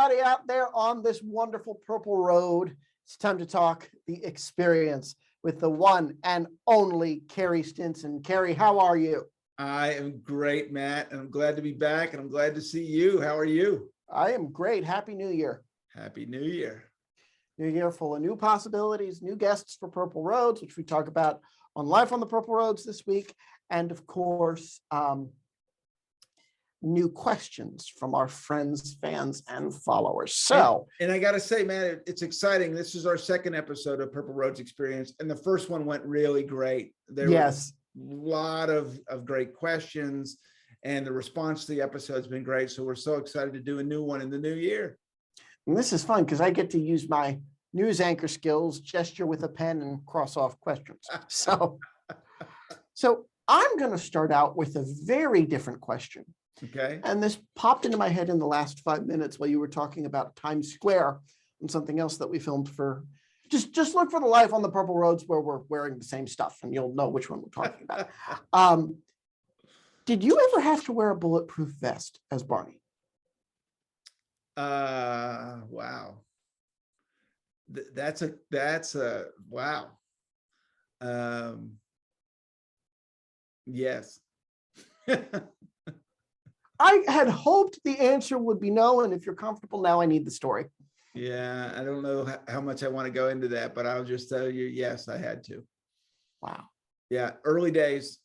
everybody out there on this wonderful purple road. It's time to talk the experience with the one and only Carey Stinson. Carey, how are you? I am great, Matt, and I'm glad to be back, and I'm glad to see you. How are you? I am great. Happy New Year. Happy New Year. New year full of new possibilities, new guests for Purple Roads, which we talk about on Life on the Purple Roads this week. And of course, new questions from our friends, fans, and followers. So, and I got to say, man, it's exciting. This is our second episode of Purple Roads Experience, and the first one went really great. There was a lot of great questions, and the response to the episode's been great. So we're so excited to do a new one in the new year. And this is fun because I get to use my news anchor skills, gesture with a pen, and cross off questions. So I'm going to start out with a very different question. Okay. And this popped into my head in the last 5 minutes while you were talking about Times Square and something else that we filmed for. Just look for the Life on the Purple Roads where we're wearing the same stuff, and you'll know which one we're talking about. Did you ever have to wear a bulletproof vest as Barney? Wow. That's a wow. Yes. I had hoped the answer would be no, and if you're comfortable now, I need the story. Yeah, I don't know how much I want to go into that, but I'll just tell you, yes, I had to. Wow. Yeah, early days,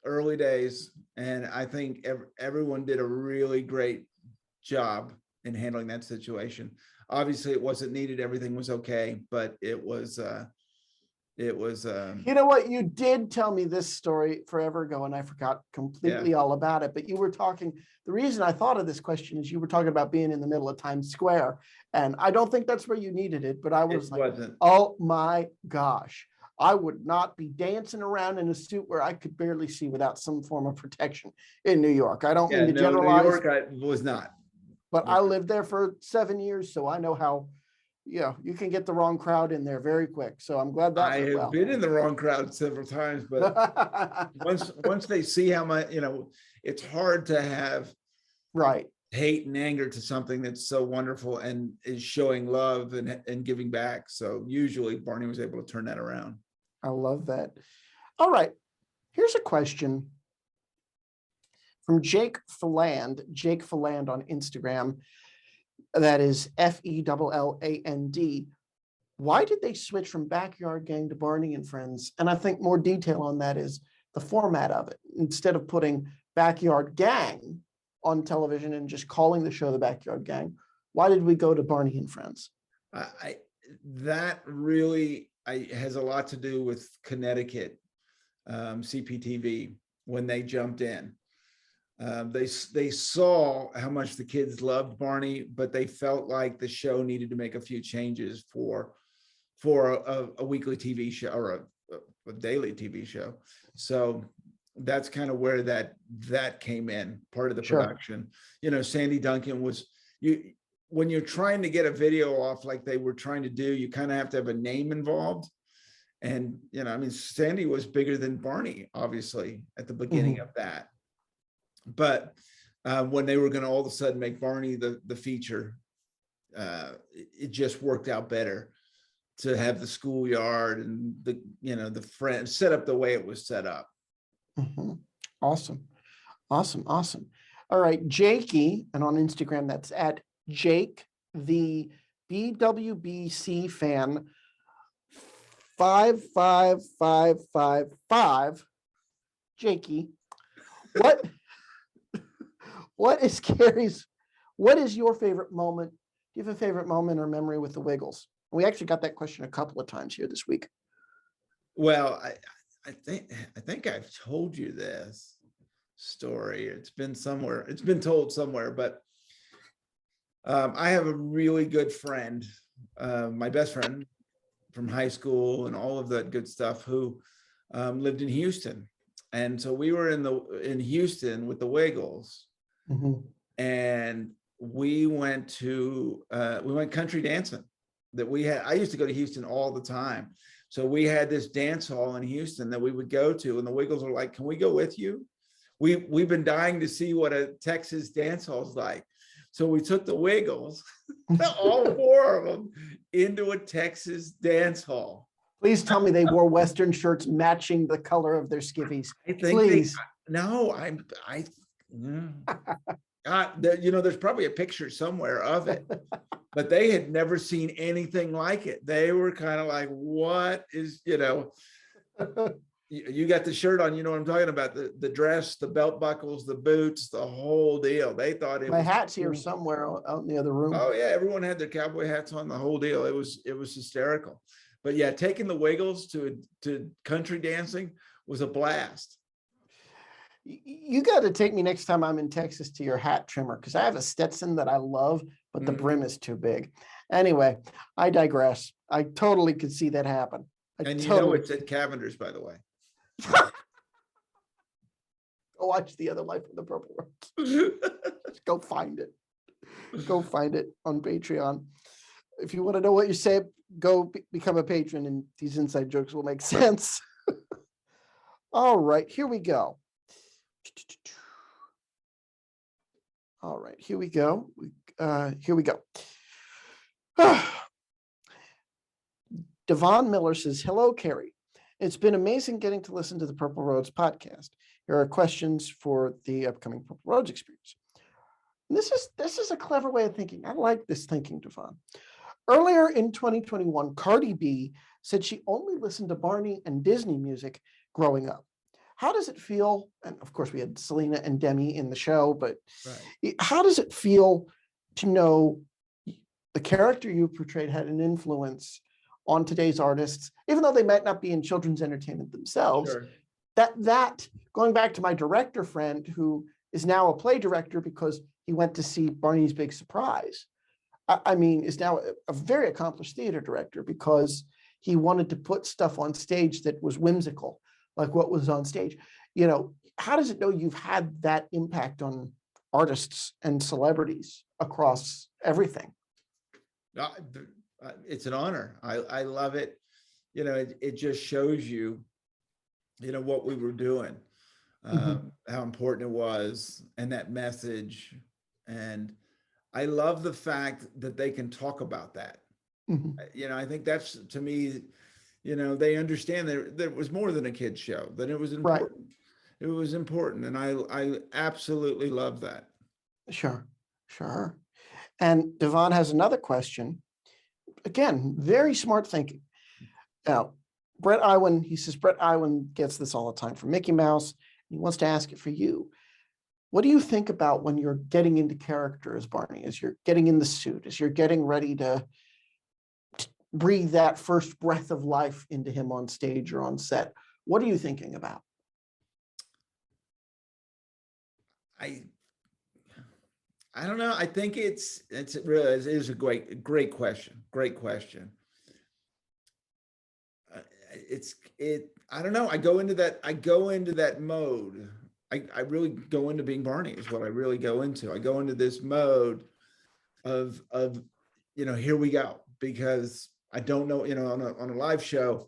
and I think everyone did a really great job in handling that situation. Obviously, it wasn't needed; everything was okay, but it was. You know what? You did tell me this story forever ago, and I forgot completely all about it. But you were talking. The reason I thought of this question is you were talking about being in the middle of Times Square, and I don't think that's where you needed it. But I was oh my gosh, I would not be dancing around in a suit where I could barely see without some form of protection in New York. I don't mean to generalize. New York, I was not. But I lived there for 7 years, so I know how. Yeah, you can get the wrong crowd in there very quick. So I'm glad that I have been in the wrong crowd several times, but once they see how much, it's hard to have hate and anger to something that's so wonderful and is showing love and giving back. So usually Barney was able to turn that around. I love that. All right, here's a question from Jake Philand on Instagram. That is FELLAND. Why did they switch from Backyard Gang to Barney and Friends? And I think more detail on that is the format of it. Instead of putting Backyard Gang on television and just calling the show the Backyard Gang, why did we go to Barney and Friends? That really has a lot to do with Connecticut, CPTV, when they jumped in. They saw how much the kids loved Barney, but they felt like the show needed to make a few changes for a weekly TV show or a daily TV show. So that's kind of where that came in, part of the production. Sandy Duncan was when you're trying to get a video off like they were trying to do, you kind of have to have a name involved. And Sandy was bigger than Barney, obviously, at the beginning of that. But when they were going to all of a sudden make Barney the feature, it just worked out better to have the schoolyard and the friends set up the way it was set up. Mm-hmm. Awesome. All right, Jakey, and on Instagram that's at Jake the BWBC fan 55555. Jakey, what is your favorite moment? Do you have a favorite moment or memory with the Wiggles? We actually got that question a couple of times here this week. Well, I think I've told you this story. It's been told somewhere, but I have a really good friend, my best friend from high school and all of that good stuff, who lived in Houston. And so we were in Houston with the Wiggles. Mm-hmm. And we went country dancing I used to go to Houston all the time. So we had this dance hall in Houston that we would go to, and the Wiggles were like, "Can we go with you? We've been dying to see what a Texas dance hall is like." So we took the Wiggles, all four of them, into a Texas dance hall. Please tell me they wore Western shirts matching the color of their skivvies. I think Please. there's probably a picture somewhere of it, but they had never seen anything like it. They were kind of like, what is, you got the shirt on, you know what I'm talking about, the dress, the belt buckles, the boots, the whole deal. They thought it My was hat's here somewhere out in the other room. Oh yeah, everyone had their cowboy hats on, the whole deal. It was hysterical. But yeah, taking the Wiggles to country dancing was a blast. You got to take me next time I'm in Texas to your hat trimmer, because I have a Stetson that I love, but the brim is too big. Anyway, I digress. I totally could see that happen. It's at Cavender's, by the way. Go watch The Other Life of the Purple Rose. Go find it. Go find it on Patreon. If you want to know what you say, go become a patron, and these inside jokes will make sense. All right, here we go. All right, here we go. Here we go. Devon Miller says, hello, Carey. It's been amazing getting to listen to the Purple Roads podcast. Here are questions for the upcoming Purple Roads experience. And this is a clever way of thinking. I like this thinking, Devon. Earlier in 2021, Cardi B said she only listened to Barney and Disney music growing up. How does it feel? And of course, we had Selena and Demi in the show, but How does it feel to know the character you portrayed had an influence on today's artists, even though they might not be in children's entertainment themselves? Sure. That going back to my director friend, who is now a play director because he went to see Barney's Big Surprise. I mean, is now a very accomplished theater director because he wanted to put stuff on stage that was whimsical, like what was on stage. How does it know you've had that impact on artists and celebrities across everything? It's an honor. I love it. It just shows you, what we were doing, how important it was, and that message. And I love the fact that they can talk about that. I think that's, to me, they understand that it was more than a kid's show, that it was important. Right. It was important. And I absolutely love that. Sure. And Devon has another question. Again, very smart thinking. Now, Brett Iwan, he says, Brett Iwan gets this all the time from Mickey Mouse. He wants to ask it for you. What do you think about when you're getting into character as Barney, as you're getting in the suit, as you're getting ready to breathe that first breath of life into him on stage or on set? What are you thinking about? I don't know. I think it is a great question. Great question. I don't know. I go into that mode. I really go into being Barney is what I really go into. I go into this mode of here we go, because I don't know, on a live show,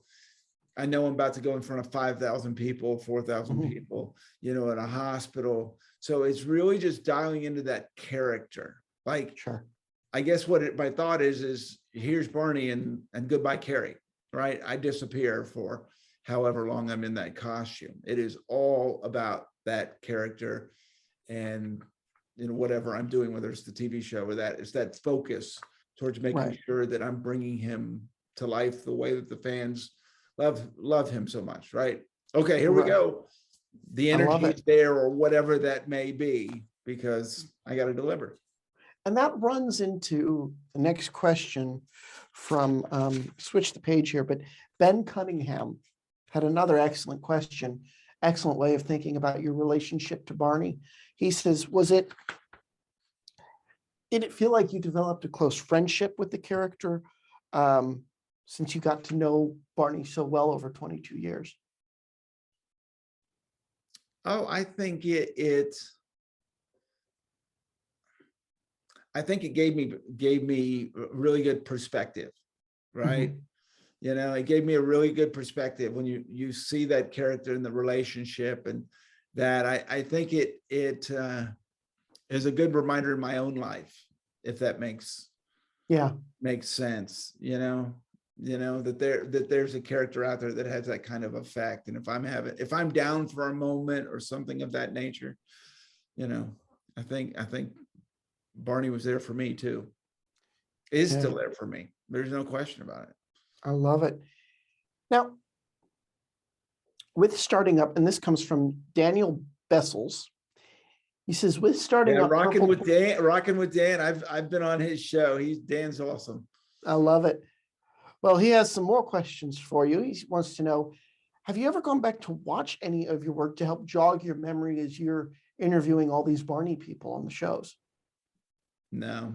I know I'm about to go in front of 5,000 people, 4,000 people, in a hospital. So it's really just dialing into that character. Like, sure. I guess my thought is here's Barney and goodbye, Carey, right? I disappear for however long I'm in that costume. It is all about that character and, whatever I'm doing, whether it's the TV show or it's that focus towards making sure that I'm bringing him to life the way that the fans love him so much, right? Okay, here we go. The energy is there, or whatever that may be, because I got to deliver. And that runs into the next question from, switch the page here, but Ben Cunningham had another excellent question, excellent way of thinking about your relationship to Barney. He says, did it feel like you developed a close friendship with the character since you got to know Barney so well over 22 years? Oh, I think it gave me really good perspective, right? It gave me a really good perspective when you see that character in the relationship, and that I think it is a good reminder in my own life, if that makes sense, that there's a character out there that has that kind of effect. And if I'm down for a moment or something of that nature, I think Barney was there for me too. Is still there for me. There's no question about it. I love it. Now, with starting up, and this comes from Daniel Bessels. He says, with starting up, rocking with Dan. I've been on his show. Dan's awesome. I love it. Well, he has some more questions for you. He wants to know, have you ever gone back to watch any of your work to help jog your memory as you're interviewing all these Barney people on the shows? No,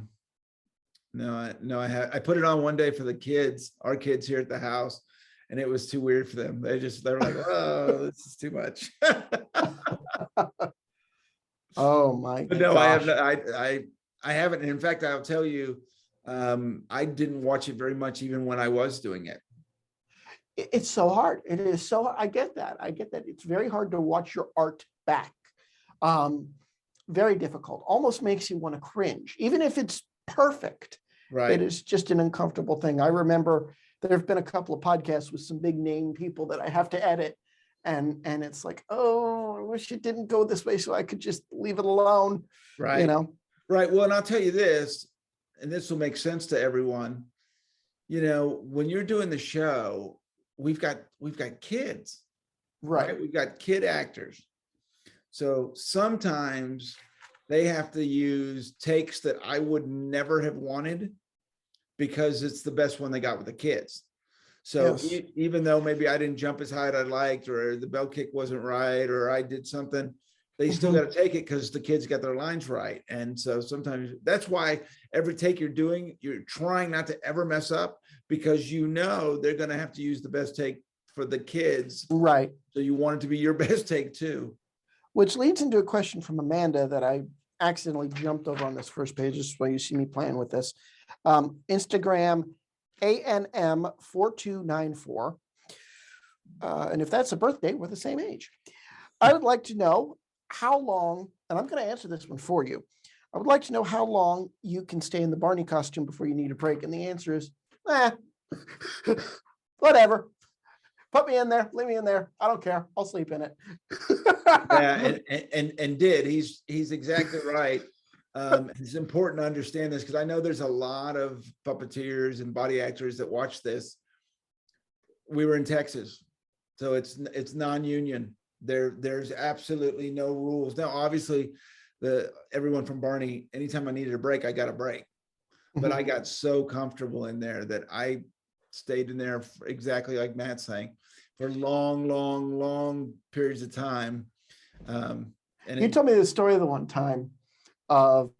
I put it on one day for the kids, our kids here at the house, and it was too weird for them. They're like, oh, this is too much. Oh my God. No, I haven't. In fact, I'll tell you, I didn't watch it very much, even when I was doing it. It's so hard. It is so hard. I get that. It's very hard to watch your art back. Very difficult. Almost makes you want to cringe, even if it's perfect. Right. It is just an uncomfortable thing. I remember there have been a couple of podcasts with some big name people that I have to edit. And it's like, oh, I wish it didn't go this way so I could just leave it alone. Right. Right. Well, and I'll tell you this, and this will make sense to everyone. When you're doing the show, we've got kids. Right. We've got kid actors. So sometimes they have to use takes that I would never have wanted because it's the best one they got with the kids. So even though maybe I didn't jump as high as I liked, or the bell kick wasn't right, or I did something, they still got to take it because the kids got their lines right. And so sometimes that's why every take you're doing, you're trying not to ever mess up, because they're going to have to use the best take for the kids. Right. So you want it to be your best take too. Which leads into a question from Amanda that I accidentally jumped over on this first page. This is why you see me playing with this. Instagram, ANM4294. And if that's a birthday, we're the same age. I would like to know how long, and I'm going to answer this one for you. I would like to know how long you can stay in the Barney costume before you need a break. And the answer is, whatever. Put me in there, leave me in there. I don't care. I'll sleep in it. Yeah, and he's exactly right. It's important to understand this, because I know there's a lot of puppeteers and body actors that watch this. We were in Texas, so it's non-union. There's absolutely no rules. Now, obviously, everyone from Barney, anytime I needed a break, I got a break. But I got so comfortable in there that I stayed in there exactly like Matt's saying, for long periods of time. And you told me the story the one time of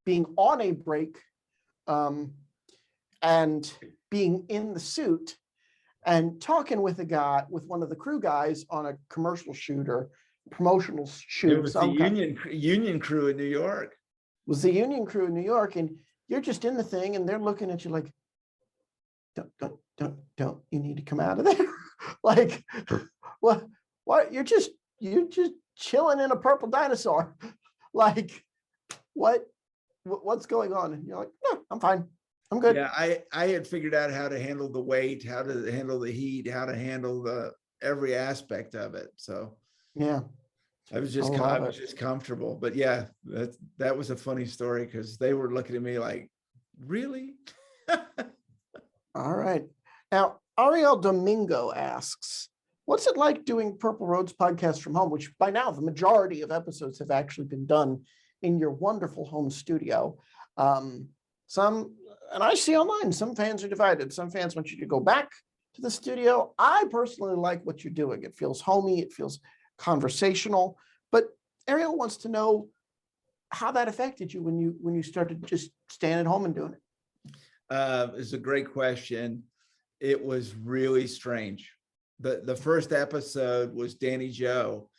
being on a break and being in the suit and talking with one of the crew guys on a commercial shoot or promotional shoot. It was the union crew in New York. It was the union crew in New York, and you're just in the thing, and they're looking at you like, don't, you need to come out of there. Like, what? You're just chilling in a purple dinosaur. Like, what's going on? And you're like, no, I'm fine. I'm good. Yeah, I had figured out how to handle the weight, how to handle the heat, how to handle every aspect of it. So yeah, I was just comfortable. But yeah, that was a funny story, because they were looking at me like, really? All right. Now, Ariel Domingo asks, what's it like doing Purple Roads podcast from home, which by now the majority of episodes have actually been done in your wonderful home studio. And I see online, some fans are divided. Some fans want you to go back to the studio. I personally like what you're doing. It feels homey. It feels conversational. But Ariel wants to know how that affected you when you started just staying at home and doing it. It's a great question. It was really strange. The first episode was Danny Joe,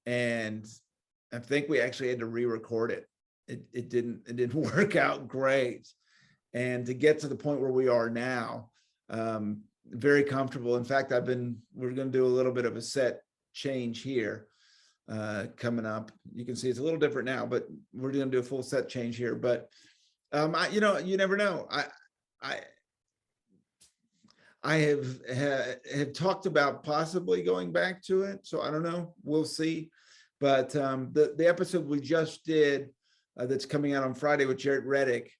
and I think we actually had to re-record it. It didn't work out great. And to get to the point where we are now, very comfortable. In fact, we're going to do a little bit of a set change here. coming up. You can see it's a little different now, but we're going to do a full set change here. But you never know. I have talked about possibly going back to it, so I don't know. We'll see. But the episode we just did that's coming out on Friday with Jared Reddick,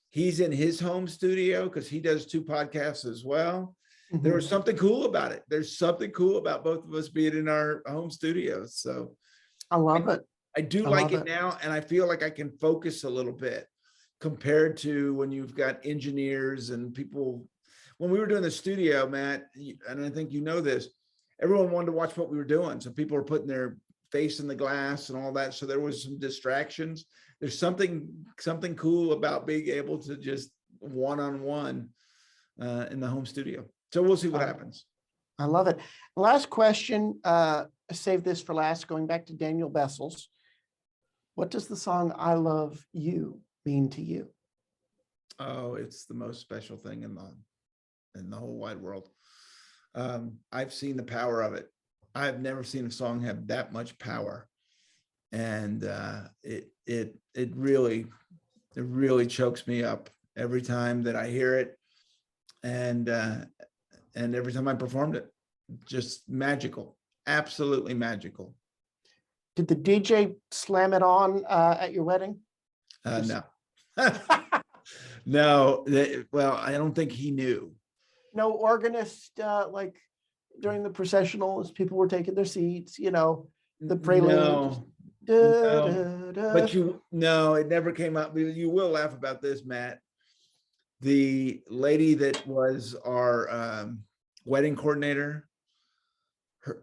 he's in his home studio because he does 2 podcasts as well. Mm-hmm. There was something cool about it. There's something cool about both of us being in our home studios. So I love it. I do like it now, and I feel like I can focus a little bit compared to when you've got engineers and people. When we were doing the studio, Matt, and I think you know this, everyone wanted to watch what we were doing. So people were putting their face in the glass and all that. So there was some distractions. There's something cool about being able to just one-on-one in the home studio. So we'll see what happens. I love it. Last question, save this for last, going back to Daniel Bessel's. What does the song I Love You mean to you? Oh, it's the most special thing in the whole wide world. I've seen the power of it. I've never seen a song have that much power. And it really chokes me up every time that I hear it. And every time I performed it, just magical, absolutely magical. Did the DJ slam it on at your wedding? No. No, well, I don't think he knew. No organist, like during the processional as people were taking their seats, the prelude. No. But it never came up. You will laugh about this, Matt. The lady that was our wedding coordinator,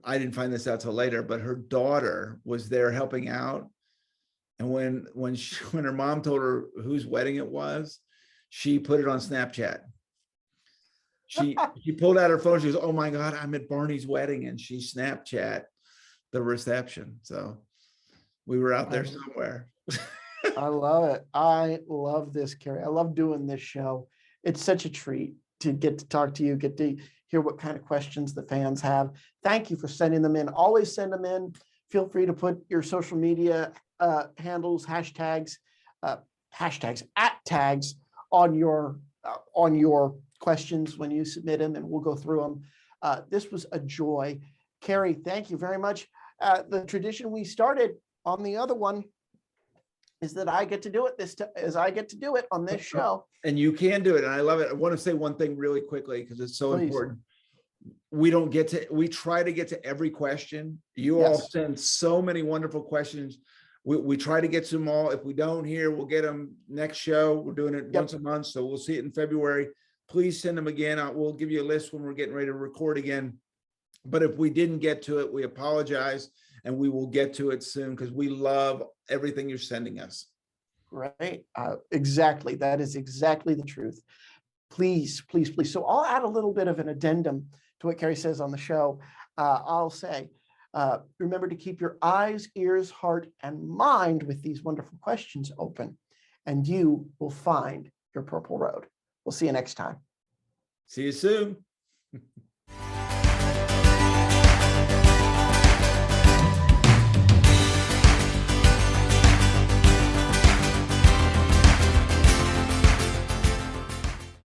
I didn't find this out till later, but her daughter was there helping out. And when her mom told her whose wedding it was, she put it on Snapchat. She pulled out her phone. She goes, "Oh my God, I'm at Barney's wedding," and she Snapchat the reception. So we were out there somewhere. I love it. I love this, Carey. I love doing this show. It's such a treat to get to talk to you, get to hear what kind of questions the fans have. Thank you for sending them in. Always send them in. Feel free to put your social media handles, hashtags at tags on your questions when you submit them, and we'll go through them. This was a joy. Carey, thank you very much. The tradition we started on the other one is that I get to do it on this show. And you can do it. And I love it. I want to say one thing really quickly, because it's so important. We try to get to every question. You all send so many wonderful questions. We try to get to them all. If we don't hear, we'll get them next show. We're doing it once a month. So we'll see it in February. Please send them again. We'll give you a list when we're getting ready to record again. But if we didn't get to it, we apologize, and we will get to it soon, because we love everything you're sending us. Right. Exactly. That is exactly the truth. Please, please, please. So I'll add a little bit of an addendum to what Carey says on the show. I'll say, remember to keep your eyes, ears, heart, and mind with these wonderful questions open, and you will find your purple road. We'll see you next time. See you soon.